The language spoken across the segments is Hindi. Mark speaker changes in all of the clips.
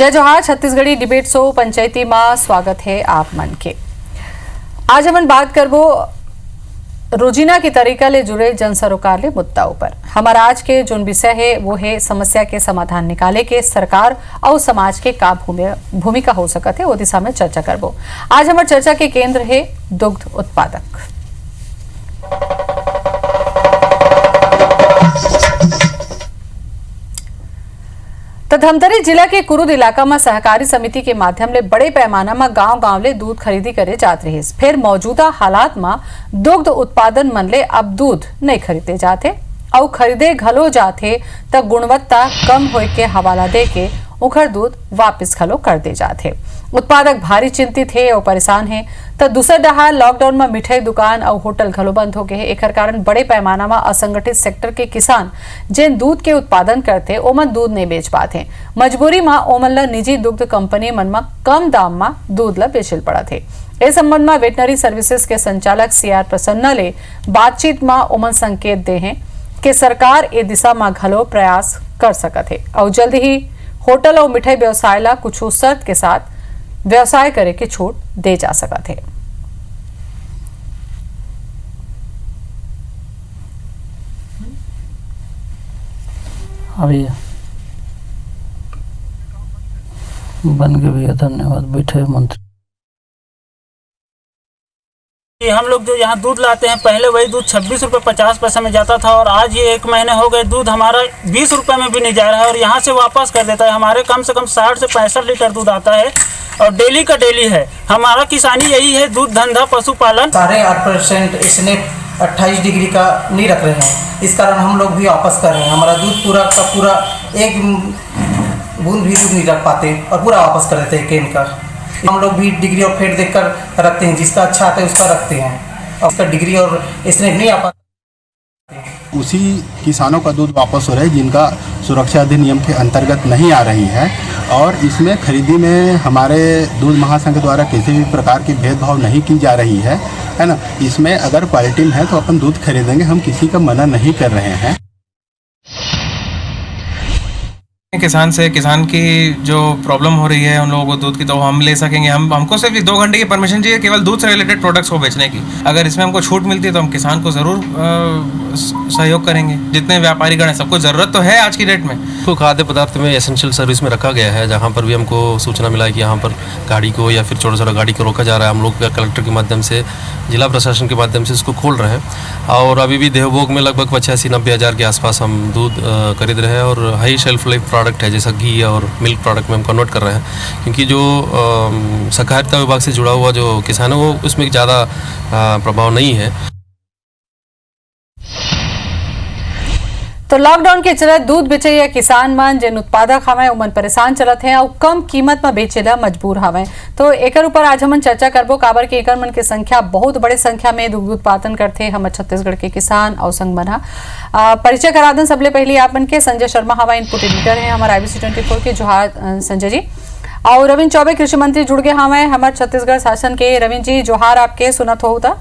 Speaker 1: जय जोहार छत्तीसगढ़ी डिबेट शो पंचायती में स्वागत है आप मन के। आज हम बात करबो रोजीना की तरीका ले जुड़े जन सरोकार ले मुद्दा ऊपर। हमारा आज के जो विषय है वो है समस्या के समाधान निकाले के सरकार और समाज के का भूमिका हो सकते है वो दिशा में चर्चा करबो। आज हमारे चर्चा के केंद्र है दुग्ध उत्पादक। धमतरी जिला के कुरुद इलाका में सहकारी समिति के माध्यम ले बड़े पैमाना में गांव-गांव ले दूध खरीदी करे जात रही। फिर मौजूदा हालात में दुग्ध उत्पादन मन ले अब दूध नहीं खरीदे जाते और खरीदे घलो जाते तो गुणवत्ता कम होए के हवाला दे के उखर दूध वापस घलो कर दे जाते। उत्पादक भारी चिंतित है और परेशान है। तो दूसर डहार लॉकडाउन में मिठाई दुकान और होटल घलो बंद हो गए है। एकर कारण बड़े पैमाना में असंगठित सेक्टर के किसान जिन दूध के उत्पादन करते ओमन दूध नहीं बेच पाते। मजबूरी में ओमन ला निजी दुग्ध कंपनी मन में कम दाम में दूध ला बेचल पड़ा थे। इस संबंध में वेटनरी सर्विसेज के संचालक CR प्रसन्ना ले बातचीत में ओमन संकेत दे हैं कि सरकार ए दिशा में घलो प्रयास कर सकत है और जल्द ही होटल और मिठाई व्यवसाय ला कुछ शर्त के साथ व्यवसाय करे के छूट दे जा सकत है।
Speaker 2: भैया बन गए भैया, धन्यवाद। बैठे मंत्री।
Speaker 3: हम लोग जो यहाँ दूध लाते हैं पहले वही दूध 26 रुपये 50 पैसा में जाता था और आज ये 1 महीने हो गए दूध हमारा 20 रुपये में भी नहीं जा रहा है और यहाँ से वापस कर देता है। हमारे कम से कम 60 से 65 लीटर दूध आता है और डेली का डेली है। हमारा किसानी यही है, दूध धंधा पशुपालन।
Speaker 4: 8.5% इसने 28 डिग्री का नहीं रख रहे हैं, इस कारण हम लोग भी वापस कर रहे हैं। हमारा दूध पूरा का पूरा एक बूंद भी दूध नहीं रख पाते और पूरा वापस कर देते हैं केन का। हम लोग भी डिग्री और फेट देखकर रखते हैं, जिसका अच्छा आता है उसका रखते हैं और उसका डिग्री और इसने नहीं आ पाता।
Speaker 5: उसी किसानों का दूध वापस हो रहा है जिनका सुरक्षा अधिनियम के अंतर्गत नहीं आ रही है और इसमें खरीदी में हमारे दूध महासंघ द्वारा किसी भी प्रकार की भेदभाव नहीं की जा रही है ना। इसमें अगर क्वालिटी में है तो अपन दूध खरीदेंगे, हम किसी का मना नहीं कर रहे हैं।
Speaker 6: किसान की जो प्रॉब्लम हो रही है उन लोगों को दूध की, तो हम ले सकेंगे। हमको सिर्फ 2 घंटे की परमिशन चाहिए केवल दूध से रिलेटेड प्रोडक्ट्स को बेचने की। अगर इसमें हमको छूट मिलती है तो हम किसान को ज़रूर सहयोग करेंगे। जितने व्यापारी गण हैं सबको ज़रूरत तो है आज की डेट में।
Speaker 7: तो खाद्य पदार्थ में एसेंशियल सर्विस में रखा गया है, जहाँ पर भी हमको सूचना मिला है कि यहाँ पर गाड़ी को या फिर छोटा छोटा गाड़ी को रोका जा रहा है। हम लोग कलेक्टर के माध्यम से, जिला प्रशासन के माध्यम से इसको खोल रहे हैं और अभी भी देवभोग में लगभग 85-90 हज़ार के आसपास हम दूध खरीद रहे हैं और हाई शेल्फ लाइफ प्रोडक्ट है जैसा घी और मिल्क प्रोडक्ट में हम कन्वर्ट कर रहे हैं, क्योंकि जो सहकारिता विभाग से जुड़ा हुआ जो किसान है वो उसमें ज़्यादा प्रभाव नहीं है।
Speaker 1: तो लॉकडाउन के चलते दूध बेचे किसान मन जिन उत्पादक हमें उमन परेशान चलत हैं और कम कीमत में बेचेला मजबूर हमें। तो एकर ऊपर आज हम चर्चा करबो काबर के एकर मन के संख्या बहुत बड़े संख्या में दूध उत्पादन करते हम छत्तीसगढ़ के किसान और संघ मन। परिचय करा दें सबले पहले आप मन के संजय शर्मा हवा इनपुट एडिटर हैं हमारे IBC 24 के। जोहार संजय जी। और रविंद्र चौबे कृषि मंत्री जुड़ गए हमें हमारे छत्तीसगढ़ शासन के। रविंद्र जी जोहार, आपके सुनत हो था।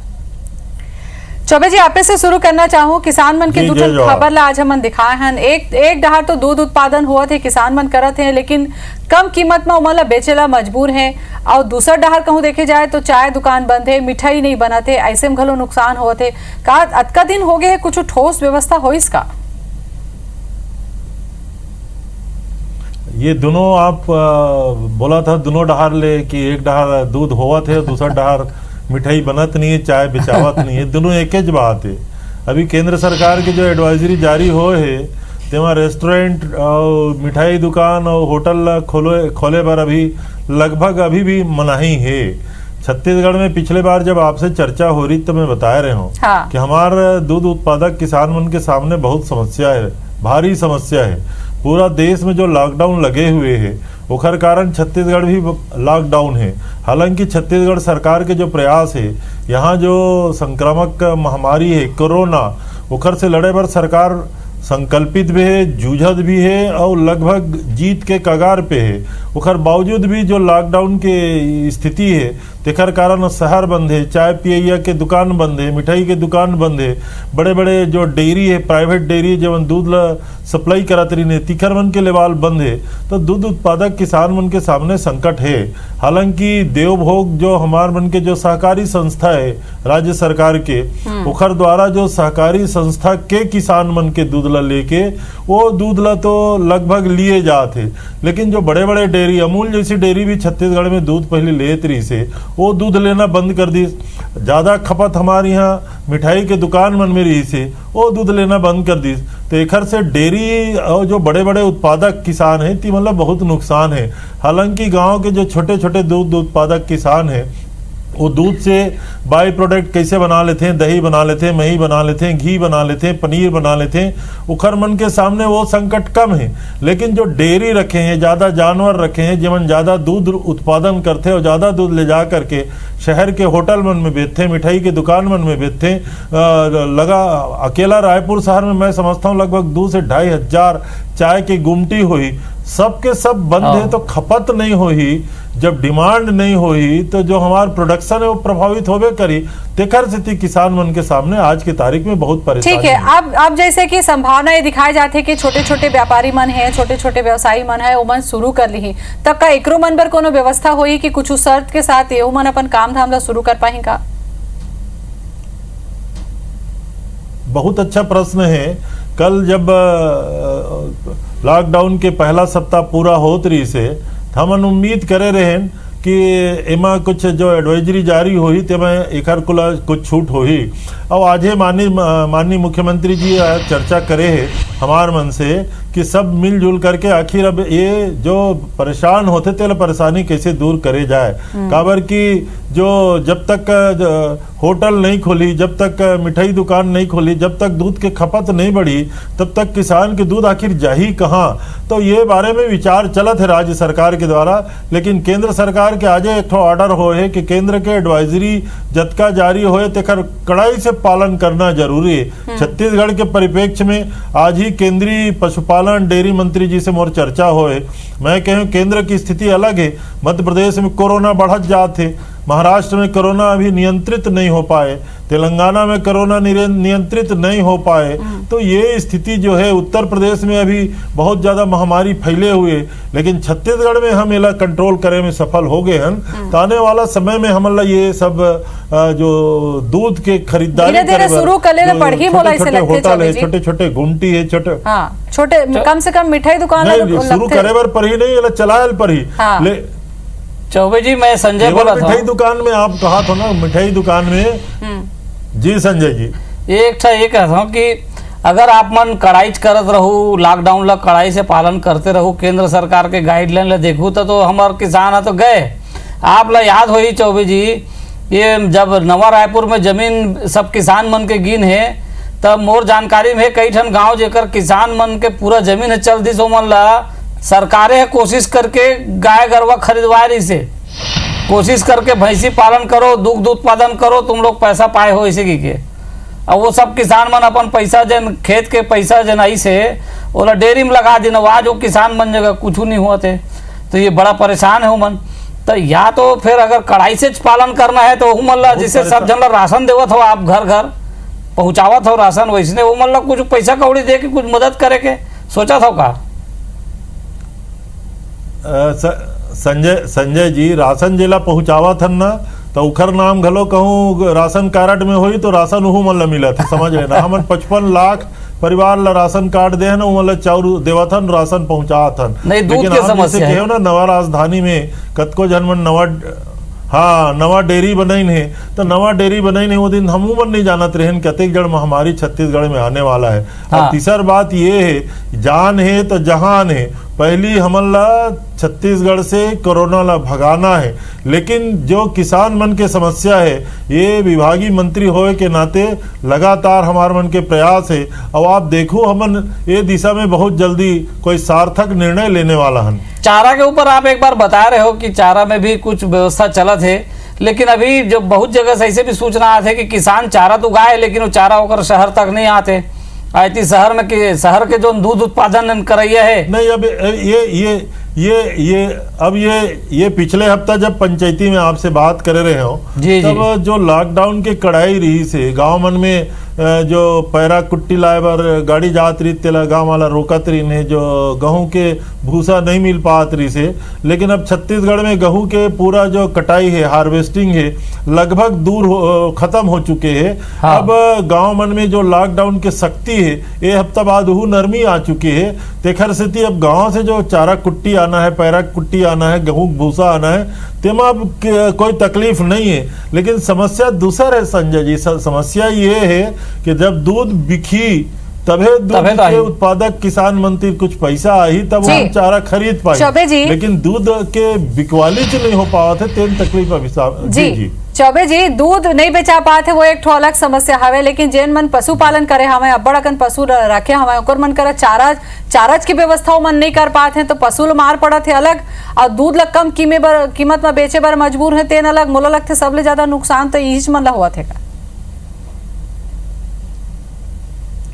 Speaker 1: चौबे जी आपे से शुरू करना चाहूँ। किसान मन के दूध खबर ला आज हम दिखाए हैं। एक डहार तो दूध उत्पादन हुआ थे, किसान मन करत हैं लेकिन कम कीमत में उमन ला बेचेला मजबूर हैं और दूसर डहार कहूँ देखे जाए तो चाय दुकान बंद है, मिठाई नहीं बना थे, ऐसे में घलो नुकसान हुआ थे। का अतका दिन हो गए कुछ ठोस व्यवस्था हो इसका?
Speaker 8: ये दोनों आप बोला था दोनों डहार ले कि एक डहार दूध हुआ थे, दूसरा डहार मिठाई बनत नहीं है, चाय बेचावत नहीं है, दोनों एक ही बात है। अभी केंद्र सरकार की जो एडवाइजरी जारी हो है तेमा रेस्टोरेंट और मिठाई दुकान और होटल खोले पर अभी लगभग अभी भी मनाही है। छत्तीसगढ़ में पिछले बार जब आपसे चर्चा हो रही तो मैं बता रहे हूँ कि हमारे दूध उत्पादक किसान मन के सामने बहुत समस्या है, भारी समस्या है। पूरा देश में जो लॉकडाउन लगे हुए हैं उखर कारण छत्तीसगढ़ भी लॉकडाउन है। हालांकि छत्तीसगढ़ सरकार के जो प्रयास है, यहाँ जो संक्रामक महामारी है कोरोना, उखर से लड़े पर सरकार संकल्पित भी है, जूझत भी है और लगभग जीत के कगार पे है। उखर बावजूद भी जो लॉकडाउन के स्थिति है तेकर कारण शहर बंद है, चाय पियैया के दुकान बंद है, मिठाई के दुकान बंद है, बड़े बड़े जो डेयरी है, प्राइवेट डेयरी जवन दूध ला सप्लाई करत रही ने तिखर मन के लेवाल बंद है। तो दूध उत्पादक किसान मन के सामने संकट है। हालांकि देवभोग जो हमार मन के जो सहकारी संस्था है राज्य सरकार के, ओखर द्वारा जो सहकारी संस्था के किसान मन के दूध ला लेके वो दूध ला तो लगभग लिए जाते, लेकिन जो बड़े बड़े डेयरी, अमूल जैसी डेयरी भी छत्तीसगढ़ में दूध पहले लेत रही से वो दूध लेना बंद कर दी। ज्यादा खपत हमारे यहाँ मिठाई के दुकान मन में रही से वो दूध लेना बंद कर दी। तो एखर से डेयरी और जो बड़े बड़े उत्पादक किसान हैं ती मतलब बहुत नुकसान है। हालांकि गांव के जो छोटे छोटे दूध उत्पादक किसान हैं वो दूध से बाई प्रोडक्ट कैसे बना लेते हैं, दही बना लेते हैं, मही बना लेते हैं, घी बना लेते हैं, पनीर बना लेते हैं। उखर मन के सामने वो संकट कम है। लेकिन जो डेयरी रखे हैं, ज़्यादा जानवर रखे हैं, जीवन ज़्यादा दूध उत्पादन करते और ज़्यादा दूध ले जा करके शहर के होटल मन में बेचते, मिठाई के दुकान मन में बेचते, लगा अकेला रायपुर शहर में मैं समझता हूँ लगभग 2 से 2.5 हजार चाय की गुमटी हुई, सबके सब बंद है। तो खपत नहीं हुई, जब डिमांड नहीं हुई तो जो हमारा प्रोडक्शन है वो प्रभावित होबे करी। तेकर स्थिति किसान मन के सामने आज की तारीख में बहुत परेशानी।
Speaker 1: ठीक है, अब जैसे कि संभावना ये दिखाई जाती है कि छोटे छोटे व्यापारी मन है, छोटे छोटे व्यवसायी मन है, वो मन शुरू कर ली, तब का एकरो मन पर कोनो व्यवस्था होई कि कुछ शर्त के साथ ये मन अपन काम धाम ला शुरू कर पाही का?
Speaker 8: बहुत अच्छा प्रश्न है। कल जब लॉकडाउन के पहला सप्ताह पूरा होत रही से हमन उम्मीद करे रहे कि एमा कुछ जो एडवाइजरी जारी हुई तेमा एकर कुछ छूट हुई। और आज माननीय मुख्यमंत्री जी चर्चा करे है हमार मन से कि सब मिलजुल करके आखिर अब ये जो परेशान होते तेल परेशानी कैसे दूर करे जाए। काबर कि जो जब तक होटल नहीं खोली, जब तक मिठाई दुकान नहीं खोली, जब तक दूध के खपत नहीं बढ़ी, तब तक किसान के दूध आखिर जाही कहाँ। तो ये बारे में विचार चलत है राज्य सरकार के द्वारा। लेकिन केंद्र सरकार के आज एक ऑर्डर हो है कि केंद्र के एडवाइजरी जतका जारी होए तेकर कड़ाई से पालन करना जरूरी है। छत्तीसगढ़ के परिप्रेक्ष्य में आज ही केंद्रीय पशुपालन डेयरी मंत्री जी से मोर चर्चा होए। मैं कहूँ केंद्र की स्थिति अलग है। मध्य प्रदेश में कोरोना बढ़त जाते, महाराष्ट्र में कोरोना अभी नियंत्रित नहीं हो पाए, तेलंगाना में कोरोना नियंत्रित नहीं हो पाए। तो ये स्थिति जो है उत्तर प्रदेश में अभी बहुत ज्यादा महामारी फैले हुए, लेकिन छत्तीसगढ़ में हम इला कंट्रोल करे में सफल हो गए हैं। तो आने वाला समय में हमला ये सब जो दूध के खरीदारी छोटे छोटे गुमटी है,
Speaker 1: छोटे कम से कम मिठाई दुकान
Speaker 8: शुरू करे बर पर ही नहीं चलायल पर ही।
Speaker 2: चौबे जी, मैं संजय बोला था।
Speaker 8: मिठाई दुकान में आप कहा था ना, मिठाई दुकान में जी संजय जी
Speaker 2: एक ये कहता हूँ कि अगर आप मन कड़ाई करत रहू, लॉकडाउन ला कड़ाई से पालन करते रहू, केंद्र सरकार के गाइडलाइन ला देखू तो हमारे किसान तो गए। आप ला याद होई चौबे जी, ये जब नवा रायपुर में जमीन सब किसान मन के गिन है तब मोर जानकारी में कई ठन गाँव जेकर किसान मन के पूरा जमीन है चल दी, सो मन ला सरकारें कोशिश करके गाय गरवा खरीदवा रही से, कोशिश करके भैंसी पालन करो, दुग्ध उत्पादन करो, तुम लोग पैसा पाए हो इसे की के। अब वो सब किसान मन अपन पैसा जन खेत के पैसा जन आई से ओला डेयरी में लगा दिन, आज वो किसान मन जगह कुछ नहीं हुआ थे। तो ये बड़ा परेशान है वो मन। तो या तो फिर अगर कड़ाई से पालन करना है तो वो मन जिससे सब जन राशन देवत हो, आप घर घर पहुँचावत हो राशन, वैसने वो मन कुछ पैसा कौड़ी दे के कुछ मदद करे के सोचा था का?
Speaker 8: संजय जी, राशन जिला पहुंचावा थन ना तो उखर नाम घलो कहूँ राशन कार्ड में होई तो राशन उहू मन ला मिला था, समझ रहे ना। हमन 55 लाख परिवार ला राशन कार्ड दे ना, उमन ला चाउर देवथन, राशन पहुंचाथन।
Speaker 2: लेकिन के समस्या है
Speaker 8: ना, नवा राजधानी में कतको जन मन नवा डेयरी बनाइन है। तो नवा डेयरी बनाइन है वो दिन हमू मन नहीं जानत रहन कतेक जड़ महामारी छत्तीसगढ़ में आने वाला है। और तीसर बात ये है, जान है तो जहान है। पहली हमन ला छत्तीसगढ़ से कोरोना ला भगाना है, लेकिन जो किसान मन के समस्या है ये विभागीय मंत्री होए के नाते लगातार हमार मन के प्रयास है। और आप देखो हमन ये दिशा में बहुत जल्दी कोई सार्थक निर्णय लेने वाला है।
Speaker 2: चारा के ऊपर आप एक बार बता रहे हो कि चारा में भी कुछ व्यवस्था चलत है, लेकिन अभी जो बहुत जगह से ऐसे भी सूचना आते है कि किसान चारा तो उगाए लेकिन वो चारा होकर शहर तक नहीं आते। आती शहर में शहर के जो दूध उत्पादन करैया है
Speaker 8: नहीं, अब ये पिछले हफ्ता जब पंचायती में आपसे बात कर रहे हो
Speaker 2: जी,
Speaker 8: तब जो लॉकडाउन के कड़ाई रही से गांव मन में जो पैरा कुट्टी लाए बर गाड़ी जात रही तेला गांव वाला रोकत रही ने, जो गेहूं के भूसा नहीं मिल पात रही से। लेकिन अब छत्तीसगढ़ में गेहूं के पूरा जो कटाई है, हार्वेस्टिंग है, लगभग खत्म हो चुके हैं।
Speaker 2: हाँ।
Speaker 8: अब गांव मन में जो लॉकडाउन के सख्ती है, ये हफ्ता बाद वो नरमी आ चुकी है। तेखर स्थिति अब गांव से जो चारा कुट्टी आना है, पैरा कुट्टी आना है, गेहूं भूसा आना है, तेमा अब कोई तकलीफ नहीं है। लेकिन समस्या दूसरा है संजय जी, समस्या ये है कि जब दूध बिकी तबे दूध के उत्पादक किसान मंत्री कुछ पैसा आई तब हम चारा खरीद पाए, लेकिन दूध के बिकवाली जो नहीं हो पावा थे तेन तकलीफ अभी
Speaker 1: जी चौबे जी दूध नहीं बेचा पाते वो एक ठो अलग समस्या हवे। लेकिन जेन मन पशुपालन करे हमें अब्बड़ अकन पशु रखे हमें ओकर मन करे चाराज की व्यवस्था मन नहीं कर पाते हैं तो पशु ल मार पड़त है अलग, और दूध ल कम कीमत में बेचे बर मजबूर है तेन अलग। मोला लगते सबले ज्यादा नुकसान तो इस मन ला हुआ थे का?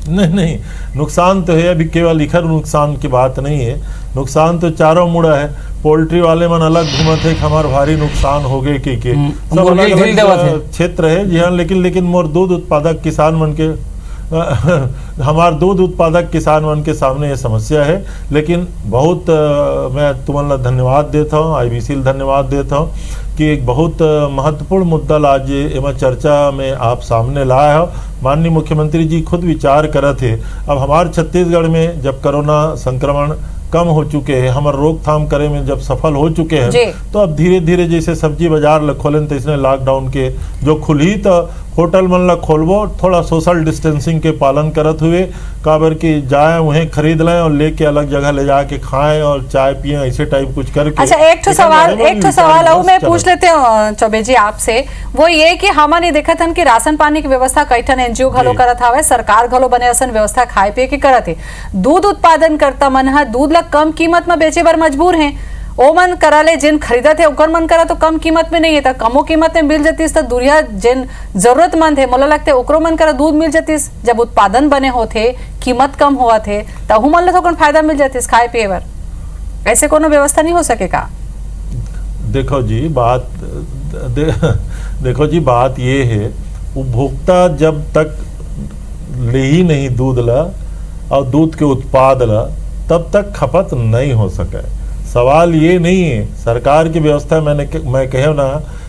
Speaker 8: नहीं, नुकसान तो है, अभी केवल इखर नुकसान की बात नहीं है, नुकसान तो चारों मुड़ा है। पोल्ट्री वाले मन अलग घूमत है, हमार भारी नुकसान हो गए के सब अलग अलग क्षेत्र है। जी हाँ, लेकिन मोर दूध उत्पादक किसान मन के हमार दूध उत्पादक किसान मन के सामने ये समस्या है। लेकिन बहुत मैं तुम्हारा धन्यवाद देता हूँ, IBC धन्यवाद देता हूँ कि एक बहुत महत्वपूर्ण मुद्दा आज एवं चर्चा में आप सामने लाया हो। माननीय मुख्यमंत्री जी खुद विचार करे थे। अब हमारे छत्तीसगढ़ में जब कोरोना संक्रमण कम हो चुके हैं, हमारे रोकथाम करे में जब सफल हो चुके हैं, तो अब धीरे धीरे जैसे सब्जी बाजार खोलन तो इसने लॉकडाउन के जो खुली तो होटल मन ला खोलबो, थोड़ा सोशल डिस्टेंसिंग के पालन करत हुए काबर कि जाए वहीं खरीद लें और लेके अलग जगह ले जाके खाएं और चाय पिए, ऐसे टाइप कुछ करके।
Speaker 1: अच्छा, एक ठो सवाल और मैं पूछ लेते हूँ चौबे जी आपसे, वो ये कि हमन ये देखत हन कि राशन पानी की व्यवस्था कई ठन NGO घलो करत हावे, सरकार घलो बने असन व्यवस्था खाए पिए के करत है। दूध उत्पादन करता मन हा दूध ला कम कीमत में बेचे बर मजबूर है। ओ मन करा ले जिन खरीदत है ओकर मन करा तो कम कीमत में नहीं है, तो कमो कीमत में मिल जातीस तो दुनिया जिन जरूरतमंद है मोला लगते ओकरो मन करा दूध मिल जातीस। जब उत्पादन बने होते कीमत कम हुआ थे तब मन ला तो फायदा मिल जातीस खाए पिए बर। ऐसे कोनो व्यवस्था नहीं हो सके का?
Speaker 8: देखो जी बात ये है, उपभोक्ता जब तक ले ही नहीं दूध ला और दूध के उत्पाद ला तब तक खपत नहीं हो सके। सवाल ये नहीं है, सरकार की व्यवस्था मैं कहे ना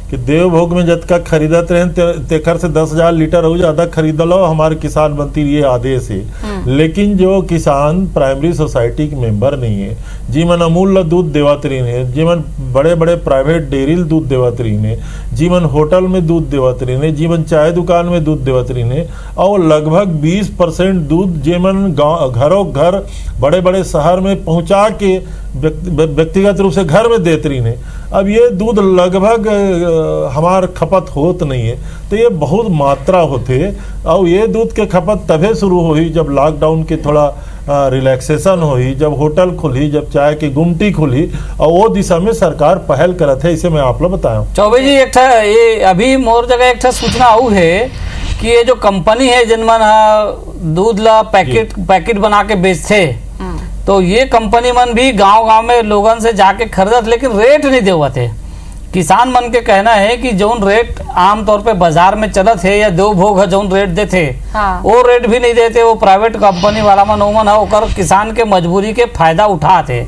Speaker 8: कि देवभोग में जब का खरीदत रहे तेखर से 10,000 लीटर हो ज्यादा खरीद लो, हमारे किसान मंत्री ये आदेश है। लेकिन जो किसान प्राइमरी सोसाइटी के मेंबर नहीं है, जीवन अमूल दूध देवत रही है, जीवन बड़े बड़े प्राइवेट डेयरी दूध देवत रही है, जीवन होटल में दूध देवत रही है, जीवन चाय दुकान में दूध देवत रही है, और लगभग 20% दूध जीवन घरों घर बड़े बड़े शहर में पहुंचा के व्यक्तिगत रूप से घर में देते रही है। अब ये दूध लगभग हमार खपत होत नहीं है, तो ये बहुत मात्रा होते, और ये दूध के खपत तभी शुरू हुई जब लॉकडाउन के थोड़ा रिलैक्सेशन हुई, जब होटल खुली, जब चाय की गुमटी खुली, और वो दिशा में सरकार पहल करत है। इसे मैं आप लोग बताया
Speaker 2: चौबे जी, एक ये अभी मोर जगह एक सूचना आऊ है कि ये जो कंपनी है जिनमन दूध ला पैकेट बना के बेचते, तो ये कंपनी मन भी गांव में लोगन से जाके खरीदत, लेकिन रेट नहीं देवत है। किसान मन के कहना है कि जौन रेट आमतौर पे बाजार में चलत है या देवभोग है जौन रेट देते, वो रेट भी नहीं देते। वो प्राइवेट कंपनी वाला मन ओमन है ओकर किसान के मजबूरी के फायदा उठाते।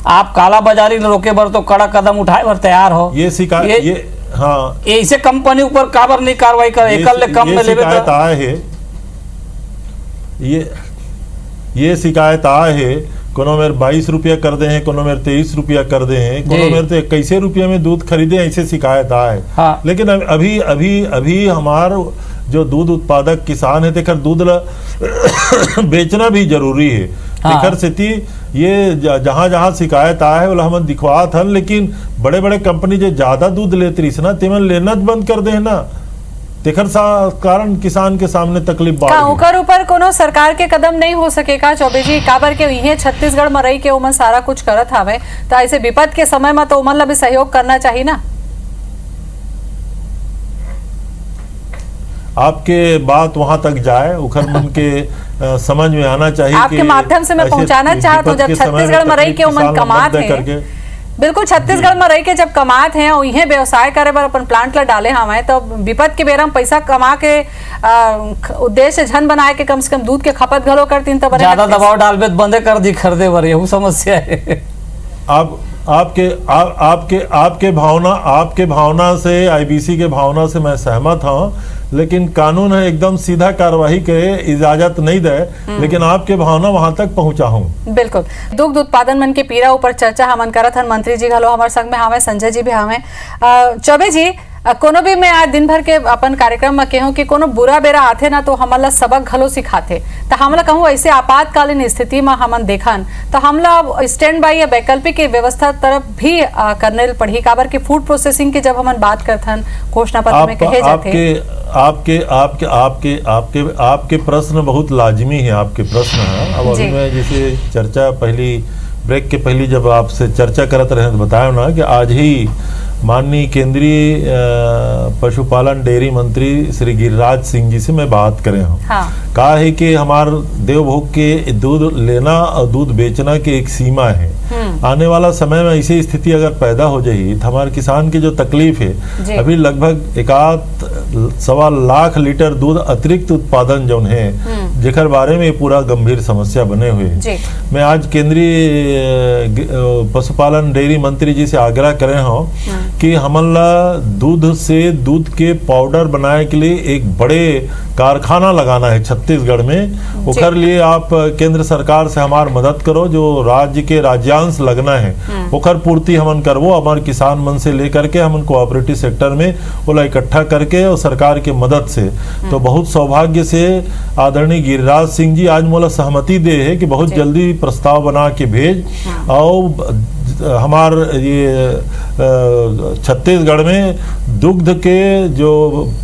Speaker 2: आप काला बाजारी रोके बर तो कड़ा कदम उठाए बर तैयार हो।
Speaker 8: ये शिकायत हाँ,
Speaker 2: ऐसे कंपनी ऊपर काबर नहीं कार्रवाई कर, एकल ले कम में लेवे
Speaker 8: शिकायत आए है, ये शिकायत आए है। कोनो मेरे 22 रुपया कर दे हैं, कोनो मेरे 23 रुपया कर दे हैं, कोनो मेरे तो 21 रुपया में दूध खरीदे, ऐसे शिकायत आए।
Speaker 2: हाँ।
Speaker 8: लेकिन अभी हमार जो दूध उत्पादक किसान है तेकर दूध बेचना भी जरूरी है। तेकर स्थिति ये जहाँ शिकायत आए है हम दिखवात हन, लेकिन बड़े बड़े कंपनी जो ज्यादा दूध लेते रही ना तेमन लेना बंद कर दे ना, तेखर कारण किसान के सामने तकलीफ बढ़ गई।
Speaker 1: ओकर ऊपर कोनो सरकार के कदम नहीं हो सकेगा चौबे जी? काबर के इहे छत्तीसगढ़ में रही के ओमन सारा कुछ करत हावे, तो ऐसे विपद के समय में तो ओमन ला भी सहयोग करना चाहिए ना।
Speaker 8: आपके बात वहां तक जाए, उखर मन के समझ में आना चाहिए।
Speaker 1: आपके माध्यम से मैं पहुंचाना चाहता हूँ, जब छत्तीसगढ़ में रही के ओमन कमात है बिल्कुल छत्तीसगढ़ में रह के जब कमात हैं और इहे व्यवसाय करे बर अपन प्लांट ला डाले हमें तो विपद के बेरा में पैसा कमा के उद्देश्य झन बनाए के कम से कम दूध के खपत घलो करतीन तो
Speaker 2: ज्यादा दबाव डालबे तो बंदे कर दी खरीदे बर, यही समस्या है।
Speaker 8: आपके भावना से, आईबीसी के भावना से मैं सहमत हूँ, लेकिन कानून है एकदम सीधा कार्रवाई करे इजाजत नहीं दे, लेकिन आपके भावना वहां तक पहुंचा हूँ।
Speaker 1: बिल्कुल। दुग्ध उत्पादन मन के पीड़ा ऊपर चर्चा हमन करत हन, मंत्री जी घलो हमारे संग में हमें, संजय जी भी हमें। चौबे जी, कोनो भी मैं आज दिन भर के अपन कार्यक्रम में कहूँ कि कोनो बुरा बेरा आथे ना तो हमला सबक घलो सिखाते, तो हमला कहूँ ऐसे आपातकालीन स्थिति में हमन देखन तो हमला स्टैंड बाय या वैकल्पिक व्यवस्था तरफ भी करने पड़ी, काबर के फूड प्रोसेसिंग के जब हमन बात करथन घोषणा पत्र में कहे जाते।
Speaker 8: आपके प्रश्न बहुत लाजमी है, आपके प्रश्न है। अब अभी मैं जैसे चर्चा पहली ब्रेक के पहले जब आपसे चर्चा करत रहे तो बताया ना कि आज ही माननीय केंद्रीय पशुपालन डेयरी मंत्री श्री गिरिराज सिंह जी से मैं बात करे हूँ। कहा है कि हमार देवभोग के दूध लेना और दूध बेचना की एक सीमा है। आने वाला समय में ऐसी स्थिति अगर पैदा हो जाए तो हमारे किसान की जो तकलीफ है, अभी लगभग 1.25 लाख लीटर दूध अतिरिक्त उत्पादन जो है जेकर बारे में पूरा गंभीर समस्या बने हुए। मैं आज केंद्रीय पशुपालन डेयरी मंत्री जी से आग्रह करे हूँ कि हमला दूध के पाउडर बनाने के लिए एक बड़े कारखाना लगाना है छत्तीसगढ़ में। उखर लिए आप केंद्र सरकार से हमार मदद करो, जो राज्य के राज्यांश लगना है उखर पूर्ति हमन करवो, हमारे किसान मन से लेकर के हमन कोऑपरेटिव सेक्टर में ओला इकट्ठा करके और सरकार के मदद से। तो बहुत सौभाग्य से आदरणीय गिरिराज सिंह जी आज मोला सहमति दे है कि बहुत जल्दी प्रस्ताव बना के भेज और हमार ये छत्तीसगढ़ में दुग्ध के जो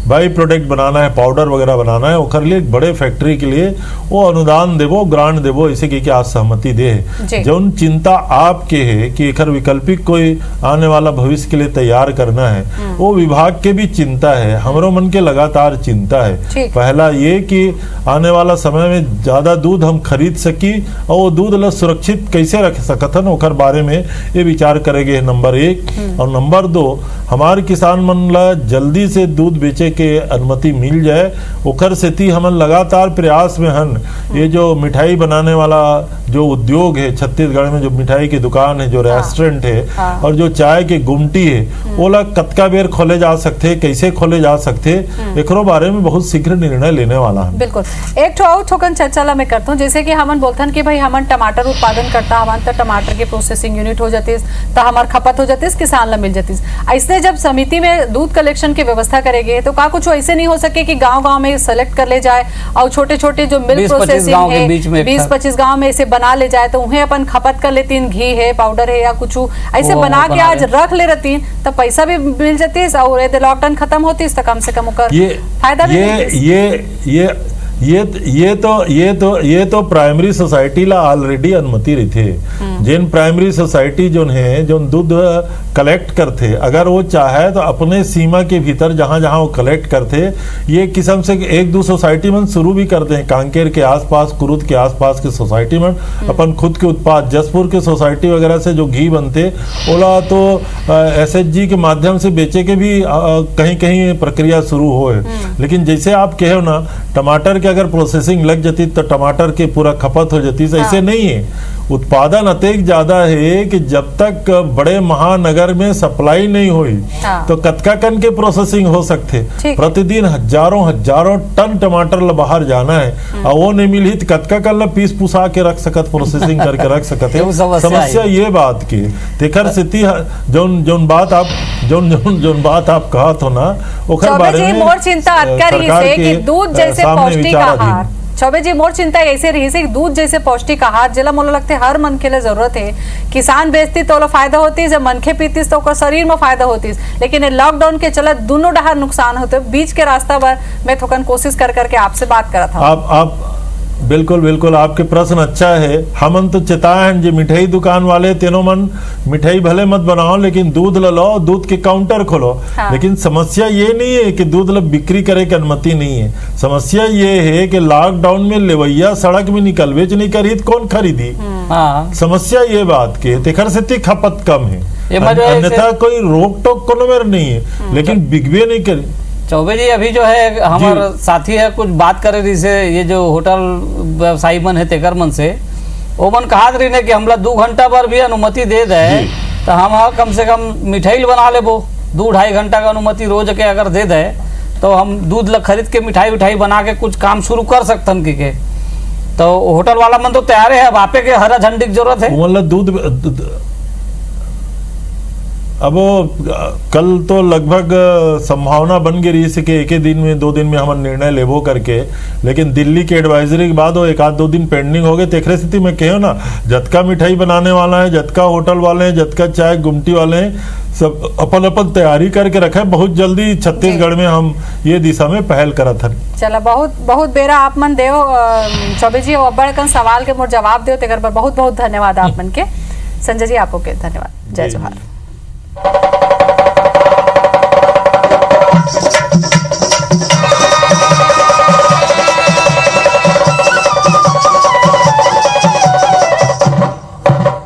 Speaker 8: बाई प्रोडक्ट बनाना है, पाउडर वगैरह बनाना है, उखर लिए एक बड़े फैक्ट्री के लिए वो अनुदान देवो, ग्रांट देवो, इसे की आज सहमति दे है। जो चिंता आपके है कि एकर वैकल्पिक कोई आने वाला भविष्य के लिए तैयार करना है, वो विभाग के भी चिंता है, हमरो मन के लगातार चिंता है। पहला ये कि आने वाला समय में ज्यादा दूध हम खरीद सकी और वो दूध ला सुरक्षित कैसे रख सकथन ओकर बारे में ये विचार करेंगे, नंबर 1। और नंबर 2, हमारे किसान मन ला जल्दी से दूध बेचे के अनुमति मिल जाए, ओकर सेती हमन लगातार प्रयास में हन। ये जो मिठाई बनाने वाला जो उद्योग है छत्तीसगढ़ में, जो मिठाई की दुकान है, जो रेस्टोरेंट है और जो चाय के गुमटी है, ओला कतका बेर खोले जा सकते, कैसे खोले जा सकते, एकरो बारे में बहुत शीघ्र निर्णय लेने वाला है।
Speaker 1: बिल्कुल। एक तो और थोकन चर्चा ला मैं करता हूँ, जैसे कि हमन बोलथन कि भाई हमन टमाटर उत्पादन करता हवन तो टमाटर के प्रोसेसिंग यूनिट हो जाती तो हमार खपत हो जाती, किसान ला मिल जाती। ऐसे जब समिति में दूध कलेक्शन की व्यवस्था करेंगे तो का कुछ ऐसे नहीं हो सके कि गांव-गांव में सेलेक्ट कर ले जाए और छोटे-छोटे जो मिल्क प्रोसेसिंग है 20-25 गांव में ऐसे बना ले जाए तो उन्हें अपन खपत कर लेती, घी है, पाउडर है या कुछ ऐसे बना के आज रख ले रहती तो पैसा भी मिल जाती और यदि लॉकडाउन खत्म होती तो कम से कम फायदा भी
Speaker 8: ये तो प्राइमरी सोसाइटी ला ऑलरेडी अनुमति रही थे। जिन प्राइमरी सोसाइटी जो है जो दूध कलेक्ट करते, अगर वो चाहे तो अपने सीमा के भीतर जहां जहां वो कलेक्ट करते, ये किस्म से 1-2 सोसाइटी में शुरू भी करते हैं। कांकेर के आसपास, कुरुद के आसपास के सोसाइटी में अपन खुद के उत्पाद, जसपुर के सोसाइटी वगैरह से जो घी बनते ओला तो SHG के माध्यम से बेचे के भी कहीं कहीं प्रक्रिया शुरू हो है। लेकिन जैसे आप कहो ना, टमाटर के अगर प्रोसेसिंग लग जाती तो टमाटर के पूरा खपत हो जाती, ऐसे नहीं है। उत्पादन अत्यधिक ज्यादा है कि जब तक बड़े महानगर में सप्लाई नहीं हुई तो कतका कन के प्रोसेसिंग हो सकते। प्रतिदिन हजारों टन टमाटर बाहर जाना है और वो नहीं मिली तो कतका कन पीस पुसा के रख सकत, प्रोसेसिंग करके रख सकत है। समस्या ये बात की तेखर स्थिति जोन बात आप कहत हो ना ओकर बारे में
Speaker 1: मोर चिंता अतकारी है कि दूध जैसे पौष्टिक आहार, चौबे जी मोर चिंता ऐसे रही है दूध जैसे पौष्टिक आहार जिला मोला लगते हर मन के लिए जरूरत है। किसान बेचती तो फायदा होती, जब मनखे पीती तो ओकर शरीर में फायदा होती, लेकिन लॉकडाउन के चलत दोनों डहर नुकसान होते। बीच के रास्ता पर मैं थोकन कोशिश कर करके आपसे बात करा था।
Speaker 8: आप बिल्कुल आपके प्रश्न अच्छा है। हमन तो चेताए हैं जो मिठाई दुकान वाले तीनों मन मिठाई भले मत बनाओ लेकिन दूध लो, दूध के काउंटर खोलो। लेकिन समस्या ये नहीं है कि दूध बिक्री करे की अनुमति नहीं है। समस्या ये है कि लॉकडाउन में लेवैया सड़क में निकलवे नहीं करी तो कौन खरीदी। समस्या ये बात के तेखर से खपत कम है।
Speaker 2: ये जो है
Speaker 8: अन्यथा कोई रोक टोक कोनो मेर नहीं है, लेकिन बिगवे नहीं करी।
Speaker 2: चौबे जी अभी जो है हमारे साथी है कुछ बात करे रही से ये जो होटल व्यवसायी मन है तेकर मन से वो मन कहा रही ने कि हमला 2 घंटा पर भी अनुमति दे दे तो हम कम से कम मिठाई बना लेबो 2-2.5 घंटा का अनुमति रोज के अगर दे दे तो हम दूध ला खरीद के मिठाई उठाई बना के कुछ काम शुरू कर सकतन के तो होटल वाला मन तो तैयार है। अब आपे के हरा झंडी की जरूरत है
Speaker 8: मतलब दूध अब कल तो लगभग संभावना बन गई रही कि एक ही दिन में 2 दिन में हम निर्णय लेबो करके, लेकिन दिल्ली के एडवाइजरी के बाद वो 1-2 दिन पेंडिंग हो गए। तेखरे स्थिति में कहो ना जतका मिठाई बनाने वाला है, जतका होटल वाले हैं, जतका चाय गुमटी वाले हैं, सब अपन तैयारी करके रखे। बहुत जल्दी छत्तीसगढ़ में हम ये दिशा में पहल करत हन।
Speaker 1: चलो बहुत बहुत बेरा आप मन देव चौबे जी अब्बड़ कन सवाल के मोर जवाब देव तेकर पर बहुत बहुत धन्यवाद आप मन के। संजय जी आपको के धन्यवाद। जय जोहार।